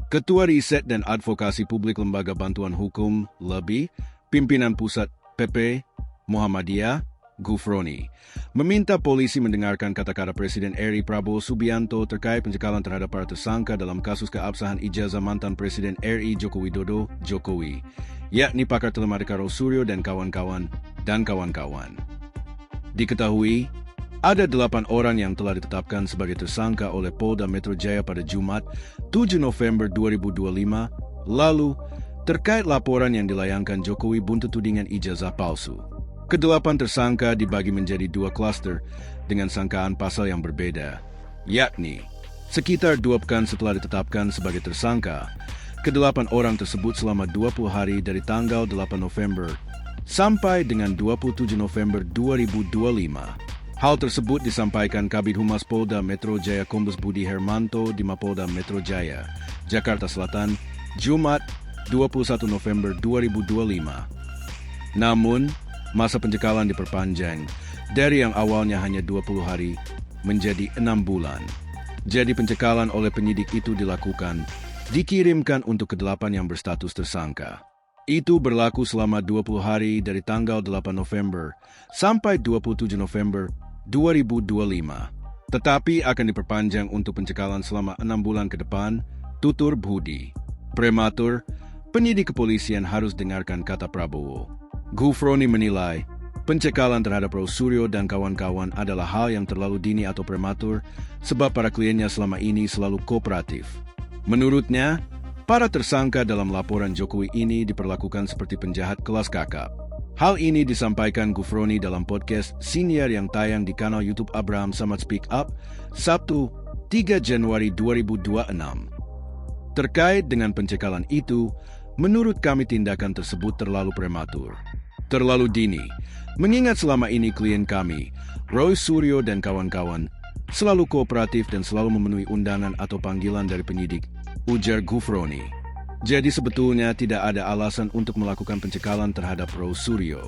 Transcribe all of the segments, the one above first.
Ketua Riset dan Advokasi Publik Lembaga Bantuan Hukum, LEBI, Pimpinan Pusat PP, Muhammadiyah, Gufroni, meminta polisi mendengarkan kata-kata Presiden RI Prabowo Subianto terkait pencekalan terhadap para tersangka dalam kasus keabsahan ijazah mantan Presiden RI Joko Widodo, Jokowi, yakni pakar telematika Rosuryo dan kawan-kawan. Diketahui, ada 8 orang yang telah ditetapkan sebagai tersangka oleh Polda Metro Jaya pada Jumat, 7 November 2025, lalu terkait laporan yang dilayangkan Jokowi buntut tudingan ijazah palsu. Kedelapan tersangka dibagi menjadi 2 klaster dengan sangkaan pasal yang berbeda, yakni sekitar 2 pekan setelah ditetapkan sebagai tersangka, ke-8 orang tersebut selama 20 hari dari tanggal 8 November sampai dengan 27 November 2025. Hal tersebut disampaikan Kabid Humas Polda Metro Jaya Kombes Budi Hermanto di Mapolda Metro Jaya, Jakarta Selatan, Jumat 21 November 2025. Namun, masa pencekalan diperpanjang dari yang awalnya hanya 20 hari menjadi 6 bulan. Jadi pencekalan oleh penyidik itu dikirimkan untuk ke-8 yang berstatus tersangka. Itu berlaku selama 20 hari dari tanggal 8 November sampai 27 November 2025. Tetapi akan diperpanjang untuk pencekalan selama 6 bulan ke depan, tutur Budi. Prematur, penyidik kepolisian harus dengarkan kata Prabowo. Gufroni menilai, pencekalan terhadap Rosuryo dan kawan-kawan adalah hal yang terlalu dini atau prematur sebab para kliennya selama ini selalu kooperatif. Menurutnya, para tersangka dalam laporan Jokowi ini diperlakukan seperti penjahat kelas kakap. Hal ini disampaikan Gufroni dalam podcast siniar yang tayang di kanal YouTube Abraham Samad Speak Up, Sabtu 3 Januari 2026. Terkait dengan pencekalan itu, menurut kami tindakan tersebut terlalu prematur. Terlalu dini, mengingat selama ini klien kami, Rosuryo dan kawan-kawan, selalu kooperatif dan selalu memenuhi undangan atau panggilan dari penyidik, ujar Gufroni. Jadi sebetulnya tidak ada alasan untuk melakukan pencekalan terhadap Rosuryo.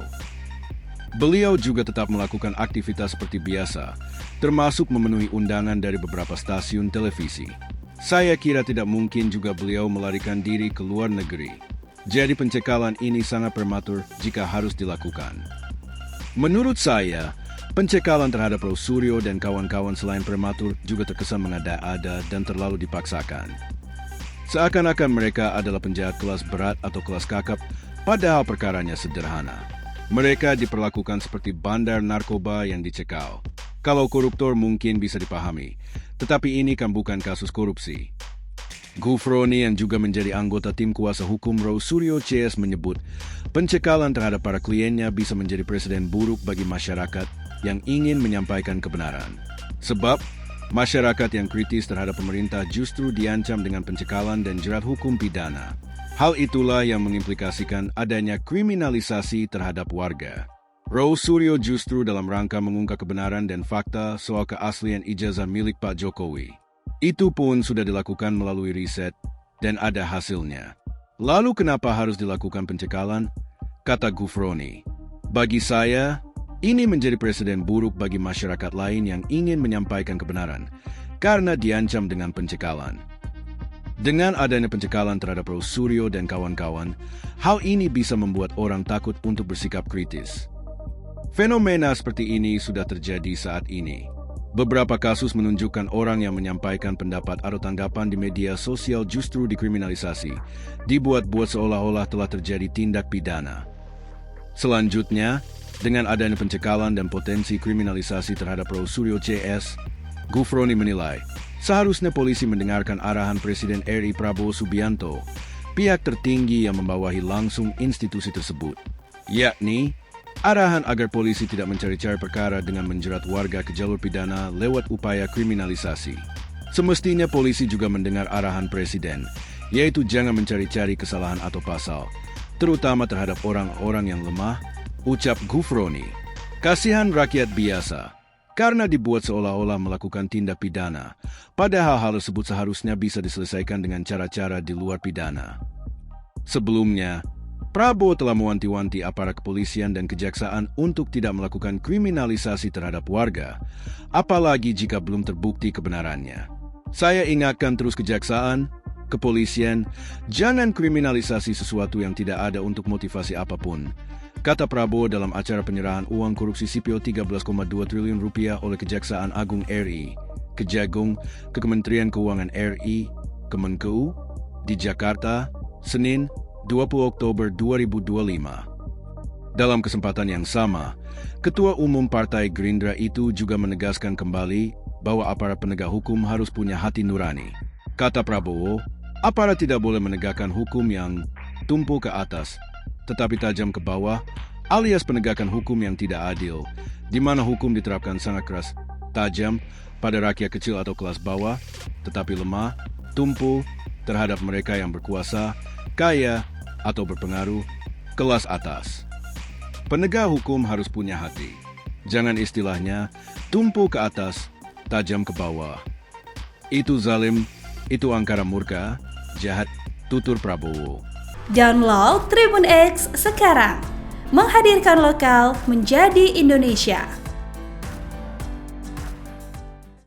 Beliau juga tetap melakukan aktivitas seperti biasa, termasuk memenuhi undangan dari beberapa stasiun televisi. Saya kira tidak mungkin juga beliau melarikan diri ke luar negeri. Jadi pencekalan ini sangat prematur jika harus dilakukan. Menurut saya, pencekalan terhadap Rosuryo dan kawan-kawan selain prematur juga terkesan mengada-ada dan terlalu dipaksakan. Seakan-akan mereka adalah penjahat kelas berat atau kelas kakap, padahal perkaranya sederhana. Mereka diperlakukan seperti bandar narkoba yang dicekal. Kalau koruptor mungkin bisa dipahami, tetapi ini kan bukan kasus korupsi. Gufroni yang juga menjadi anggota tim kuasa hukum Rosuryo CS menyebut, pencekalan terhadap para kliennya bisa menjadi presiden buruk bagi masyarakat yang ingin menyampaikan kebenaran. Sebab, masyarakat yang kritis terhadap pemerintah justru diancam dengan pencekalan dan jerat hukum pidana. Hal itulah yang mengimplikasikan adanya kriminalisasi terhadap warga. Rosuryo justru dalam rangka mengungkap kebenaran dan fakta soal keaslian ijazah milik Pak Jokowi. Itu pun sudah dilakukan melalui riset dan ada hasilnya. Lalu kenapa harus dilakukan pencekalan? Kata Gufroni, bagi saya, ini menjadi presiden buruk bagi masyarakat lain yang ingin menyampaikan kebenaran, karena diancam dengan pencekalan. Dengan adanya pencekalan terhadap Rosuryo dan kawan-kawan, hal ini bisa membuat orang takut untuk bersikap kritis. Fenomena seperti ini sudah terjadi saat ini. Beberapa kasus menunjukkan orang yang menyampaikan pendapat atau tanggapan di media sosial justru dikriminalisasi, dibuat-buat seolah-olah telah terjadi tindak pidana. Selanjutnya, dengan adanya pencekalan dan potensi kriminalisasi terhadap Rosuryo CS, Gufroni menilai, seharusnya polisi mendengarkan arahan Presiden RI Prabowo Subianto, pihak tertinggi yang membawahi langsung institusi tersebut, yakni arahan agar polisi tidak mencari-cari perkara dengan menjerat warga ke jalur pidana lewat upaya kriminalisasi. Semestinya polisi juga mendengar arahan Presiden, yaitu jangan mencari-cari kesalahan atau pasal, terutama terhadap orang-orang yang lemah, ucap Gufroni. Kasihan rakyat biasa, karena dibuat seolah-olah melakukan tindak pidana, padahal hal tersebut seharusnya bisa diselesaikan dengan cara-cara di luar pidana. Sebelumnya, Prabowo telah mewanti-wanti aparat kepolisian dan kejaksaan untuk tidak melakukan kriminalisasi terhadap warga, apalagi jika belum terbukti kebenarannya. Saya ingatkan terus kejaksaan, kepolisian, jangan kriminalisasi sesuatu yang tidak ada untuk motivasi apapun, kata Prabowo dalam acara penyerahan uang korupsi sipil 13,2 triliun rupiah oleh Kejaksaan Agung RI, Kejagung, ke Kementerian Keuangan RI, Kemenkeu, di Jakarta, Senin, 20 Oktober 2025. Dalam kesempatan yang sama, Ketua Umum Partai Gerindra itu juga menegaskan kembali bahwa aparat penegak hukum harus punya hati nurani. Kata Prabowo, aparat tidak boleh menegakkan hukum yang tumpu ke atas, tetapi tajam ke bawah, alias penegakan hukum yang tidak adil, di mana hukum diterapkan sangat keras, tajam pada rakyat kecil atau kelas bawah, tetapi lemah, tumpu terhadap mereka yang berkuasa, kaya, atau berpengaruh, kelas atas. Penegak hukum harus punya hati. Jangan istilahnya tumpu ke atas, tajam ke bawah. Itu zalim, itu angkara murka, jahat, tutur Prabowo. Download Tribun X sekarang. Menghadirkan lokal menjadi Indonesia.